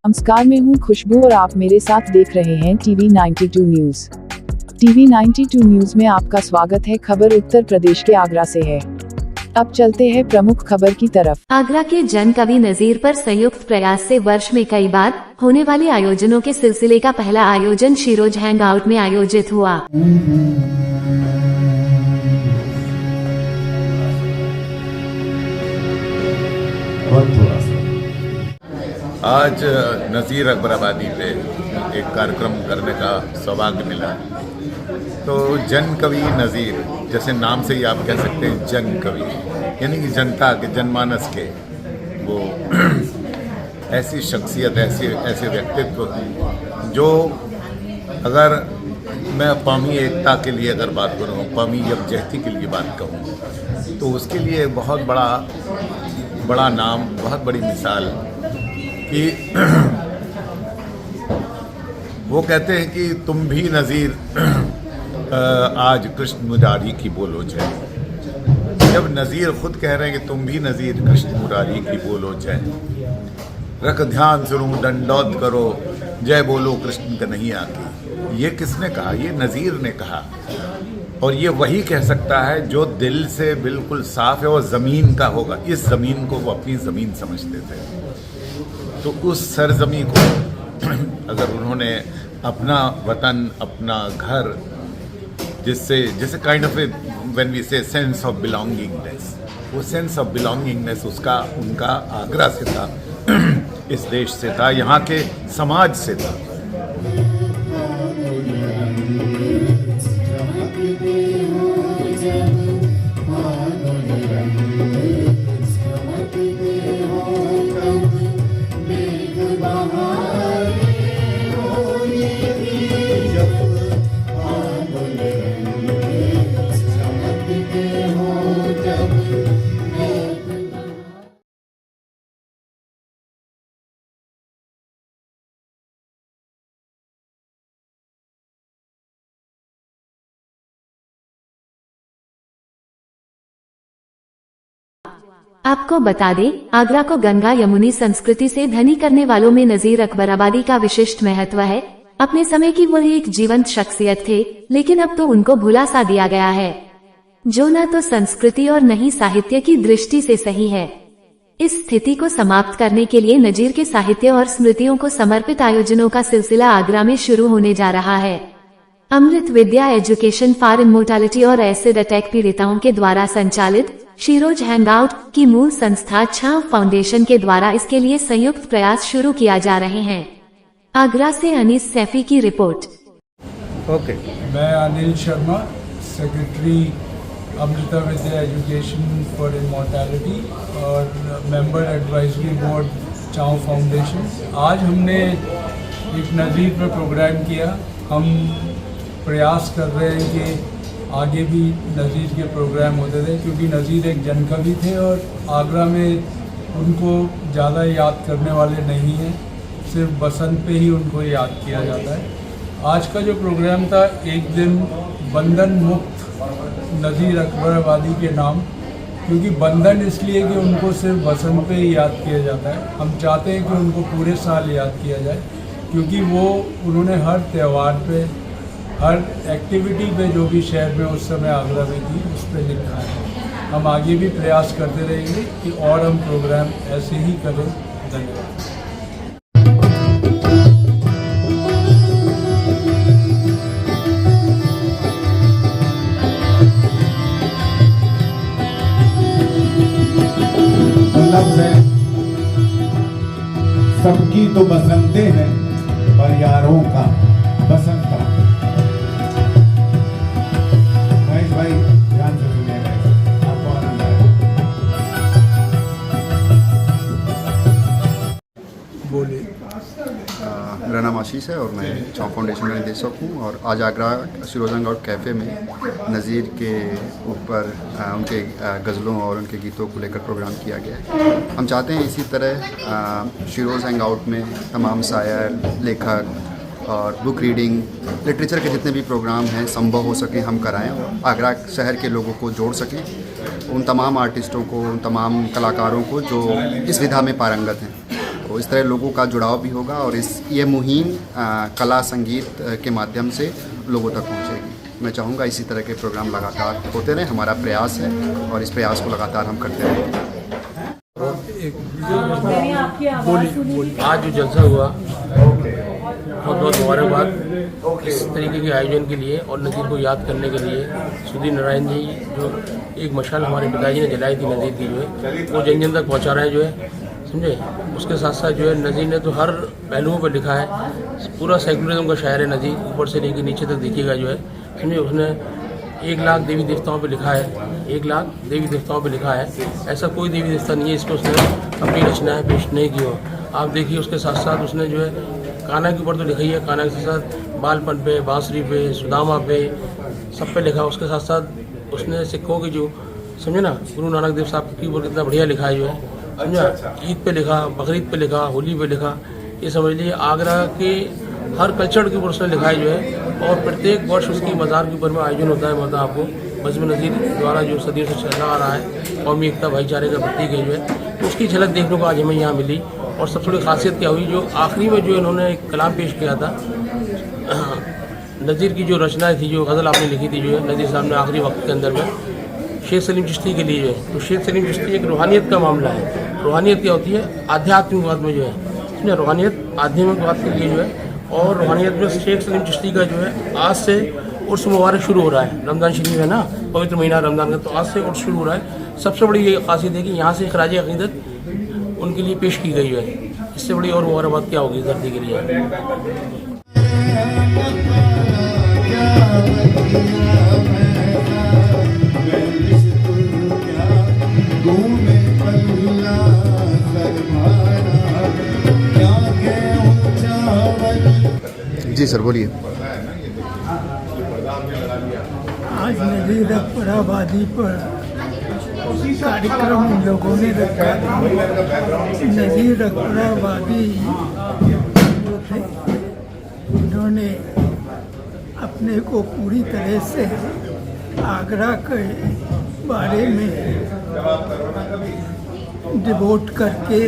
नमस्कार, मैं हूं खुशबू और आप मेरे साथ देख रहे हैं टीवी 92 न्यूज। टीवी 92 न्यूज में आपका स्वागत है। खबर उत्तर प्रदेश के आगरा से है। अब चलते हैं प्रमुख खबर की तरफ। आगरा के जन कवि नजीर पर संयुक्त प्रयास से वर्ष में कई बार होने वाले आयोजनों के सिलसिले का पहला आयोजन शिरोज हैंग आउट में आयोजित हुआ। आज नज़ीर अकबराबादी पे एक कार्यक्रम करने का सौभाग्य मिला। तो जन कवि नज़ीर, जैसे नाम से ही आप कह सकते हैं जन कवि, यानी कि जनता के, जनमानस के वो ऐसी शख्सियत, ऐसे व्यक्तित्व जो, अगर मैं कौमी एकता के लिए अगर बात करूँ, कौमी यकजहती के लिए बात कहूँ, तो उसके लिए बहुत बड़ा नाम, बहुत बड़ी मिसाल कि वो कहते हैं कि तुम भी नज़ीर आज कृष्ण मुरारी की बोलो जय। जब नज़ीर खुद कह रहे हैं कि तुम भी नज़ीर कृष्ण मुरारी की बोलो जय, रख ध्यान सुनो दंडौत करो, जय बोलो कृष्ण कन्हैया की। ये किसने कहा? ये नज़ीर ने कहा। और ये वही कह सकता है जो दिल से बिल्कुल साफ है और ज़मीन का होगा। इस ज़मीन को वो अपनी ज़मीन समझते थे। तो उस सरजमी को अगर उन्होंने अपना वतन, अपना घर, जिससे काइंड ऑफ व्हेन वी से सेंस ऑफ बिलोंगिंगनेस, वो सेंस ऑफ बिलोंगिंगनेस उनका आगरा से था, इस देश से था, यहाँ के समाज से था। आपको बता दें, आगरा को गंगा यमुनी संस्कृति से धनी करने वालों में नजीर अकबराबादी का विशिष्ट महत्व है। अपने समय की वह एक जीवंत शख्सियत थे, लेकिन अब तो उनको भुला सा दिया गया है, जो न तो संस्कृति और न ही साहित्य की दृष्टि से सही है। इस स्थिति को समाप्त करने के लिए नजीर के साहित्य और स्मृतियों को समर्पित आयोजनों का सिलसिला आगरा में शुरू होने जा रहा है। अमृत विद्या एजुकेशन फॉर इमोर्टैलिटी और एसिड अटैक पीड़िताओं के द्वारा संचालित शिरोज हैंग आउट की मूल संस्था छांव फाउंडेशन के द्वारा इसके लिए संयुक्त प्रयास शुरू किया जा रहे हैं। आगरा से अनीस सैफी की रिपोर्ट। ओके, मैं Anil Sharma, secretary Amrita Vidya education for immortality और मेंबर एडवाइजरी बोर्ड छांव फाउंडेशन। आज हमने एक नज़ीर पर प्रोग्राम किया। हम प्रयास कर रहे हैं कि आगे भी नज़ीर के प्रोग्राम होते थे, क्योंकि नज़ीर एक जनकवि थे और आगरा में उनको ज़्यादा याद करने वाले नहीं हैं, सिर्फ बसंत पे ही उनको याद किया जाता है। आज का जो प्रोग्राम था, एक दिन बंधन मुक्त नज़ीर अकबराबादी के नाम, क्योंकि बंधन इसलिए कि उनको सिर्फ बसंत पे ही याद किया जाता है। हम चाहते हैं कि उनको पूरे साल याद किया जाए, क्योंकि उन्होंने हर त्यौहार पे, हर एक्टिविटी पे जो भी शहर में उस समय आगरा में थी, उस पर लिखा है। हम आगे भी प्रयास करते रहेंगे कि और हम प्रोग्राम ऐसे ही करें। धन्यवाद। सबकी तो बसंते हैं, पर यारों का बसंत का। भाई ध्यान से सुनिएगा, आपको आनंद आएगा। बोलिए। मेरा नाम आशीष है और मैं छांव फाउंडेशन का निदेशक हूँ। और आज आगरा शिरोज हैंग आउट कैफ़े में नज़ीर के ऊपर उनके गज़लों और उनके गीतों को लेकर प्रोग्राम किया गया है। हम चाहते हैं इसी तरह शिरोज हैंग आउट में तमाम शायर, लेखक और बुक रीडिंग, लिटरेचर के जितने भी प्रोग्राम हैं संभव हो सके हम कराएं। आगरा शहर के लोगों को जोड़ सकें, उन तमाम आर्टिस्टों को, उन तमाम कलाकारों को जो इस विधा में पारंगत हैं। तो इस तरह लोगों का जुड़ाव भी होगा और ये मुहिम कला संगीत के माध्यम से लोगों तक पहुंचेगी। मैं चाहूँगा इसी तरह के प्रोग्राम लगातार होते रहें, हमारा प्रयास है और इस प्रयास को लगातार हम करते रहेंगे। आज जो जलसा हुआ बहुत बहुत मुबारकबाद इस तरीके के आयोजन के लिए और नज़ीर को याद करने के लिए। सुधीर नारायण जी जो एक मशाल हमारे पिताजी ने जलाई थी नज़ीर की, जो है वो जन जन तक पहुँचा रहे हैं, जो है समझे। उसके साथ साथ जो है नज़ीर ने तो हर पहलुओं पर लिखा है, पूरा सेकुलरिज्म का शायर है नज़ीर, ऊपर से लेकर नीचे तक देखिएगा, जो है समझे। उसने 1 लाख देवी देवताओं पे लिखा है, 1 लाख देवी देवताओं पे लिखा है। ऐसा कोई देवी देवता नहीं है इसको उसने अपनी रचनाएं पेश नहीं की हो। आप देखिए उसके साथ साथ उसने जो है कान्हा के ऊपर तो लिखा ही है, कान्हा के साथ बालपन पे, बांसुरी पे, सुदामा पे, सब पे लिखा। उसके साथ साथ उसने सिखों की जो समझे ना गुरु नानक देव साहब के ऊपर कितना बढ़िया लिखा है, जो है समझा। ईद पे लिखा, बकरीद पे लिखा, होली पे लिखा, ये समझ लीजिए आगरा के हर कल्चर के ऊपर उसने लिखा है, जो है। और प्रत्येक वर्ष उसकी मज़ार के ऊपर में आयोजन होता है, मतलब आपको बज़्म नज़ीर द्वारा जो सदियों से चला आ रहा है, कौमी एकता भाईचारे का प्रतीक है, जो है। तो उसकी झलक देखने को आज हमें यहाँ मिली। और सबसे बड़ी खासियत क्या हुई, जो आखिरी में जो इन्होंने एक कलाम पेश किया था, नज़ीर की जो रचनाएँ थी, जो गज़ल आपने लिखी थी, जो है नज़ीर साहब ने आखिरी वक्त के अंदर में शेख सलीम चिश्ती के लिए, जो है। तो शेख सलीम चिश्ती एक रूहानियत का मामला है। रूहानियत क्या होती है? आध्यात्मिकवाद में जो है समझे, रूहानियत आध्यात्मिकवाद के लिए जो है। और रूहानियत में शेख सलीम चिश्ती का जो है आज से उर्स मुबारक शुरू हो रहा है। रमज़ान शरीफ है ना, पवित्र महीना रमज़ान का, तो आज से उर्स शुरू हो रहा है। सबसे बड़ी ये खासियत है कि यहाँ से खराज अक़ीदत उनके लिए पेश की गई है। इससे बड़ी और मुबारकबाद क्या होगी धरती के लिए। जी सर बोलिए। आज नज़ीर अकबर आबादी पर कार्यक्रम इन लोगों ने रखा था। नज़ीर अकबर आबादी जो थे, उन्होंने अपने को पूरी तरह से आगरा के बारे में डिवोट करके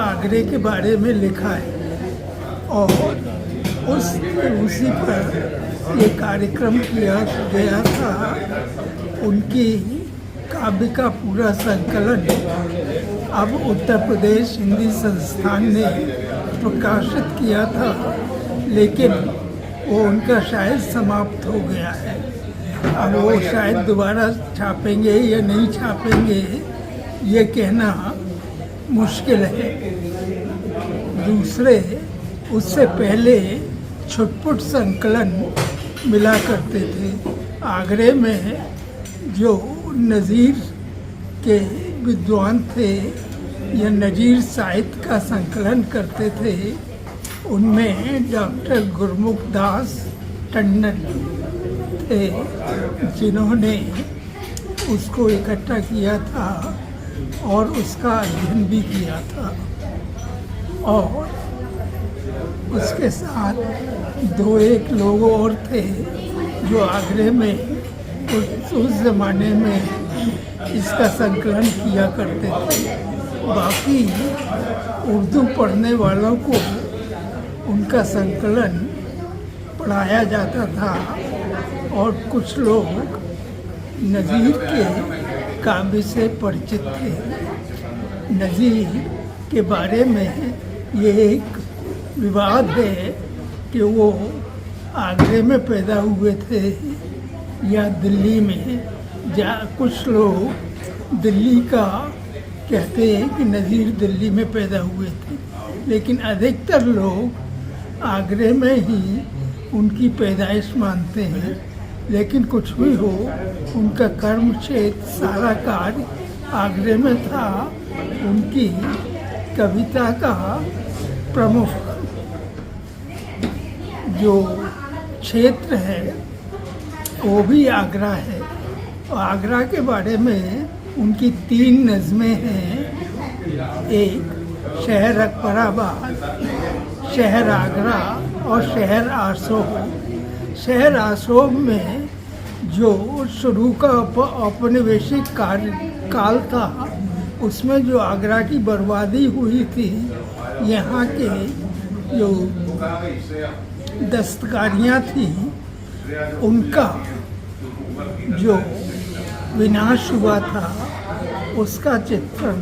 आगरे के बारे में लिखा है। और उसी पर ये कार्यक्रम किया गया था। उनकी काव्य का पूरा संकलन अब उत्तर प्रदेश हिंदी संस्थान ने प्रकाशित किया था, लेकिन वो उनका शायद समाप्त हो गया है। अब वो शायद दोबारा छापेंगे या नहीं छापेंगे, ये कहना मुश्किल है। दूसरे उससे पहले छुटपुट संकलन मिला करते थे। आगरे में जो नज़ीर के विद्वान थे या नज़ीर साहित्य का संकलन करते थे, उनमें डॉक्टर गुरमुख दास टंडन थे, जिन्होंने उसको इकट्ठा किया था और उसका अध्ययन भी किया था। और उसके साथ 2-1 लोग और थे जो आगरे में उस ज़माने में इसका संकलन किया करते थे। बाकी उर्दू पढ़ने वालों को उनका संकलन पढ़ाया जाता था और कुछ लोग नज़ीर के काव्य से परिचित थे। नज़ीर के बारे में ये एक विवाद है कि वो आगरे में पैदा हुए थे या दिल्ली में। कुछ लोग दिल्ली का कहते हैं कि नज़ीर दिल्ली में पैदा हुए थे, लेकिन अधिकतर लोग आगरे में ही उनकी पैदाइश मानते हैं। लेकिन कुछ भी हो, उनका कर्म क्षेत्र सारा कार्य आगरे में था। उनकी कविता का प्रमुख जो क्षेत्र है वो भी आगरा है। और आगरा के बारे में उनकी 3 नज़में हैं। एक शहर अकबराबाद, शहर आगरा और शहर आसोम। शहर आसोम में जो शुरू का औपनिवेशिक काल था, उसमें जो आगरा की बर्बादी हुई थी, यहाँ के जो दस्तकारियाँ थी उनका जो विनाश हुआ था उसका चित्रण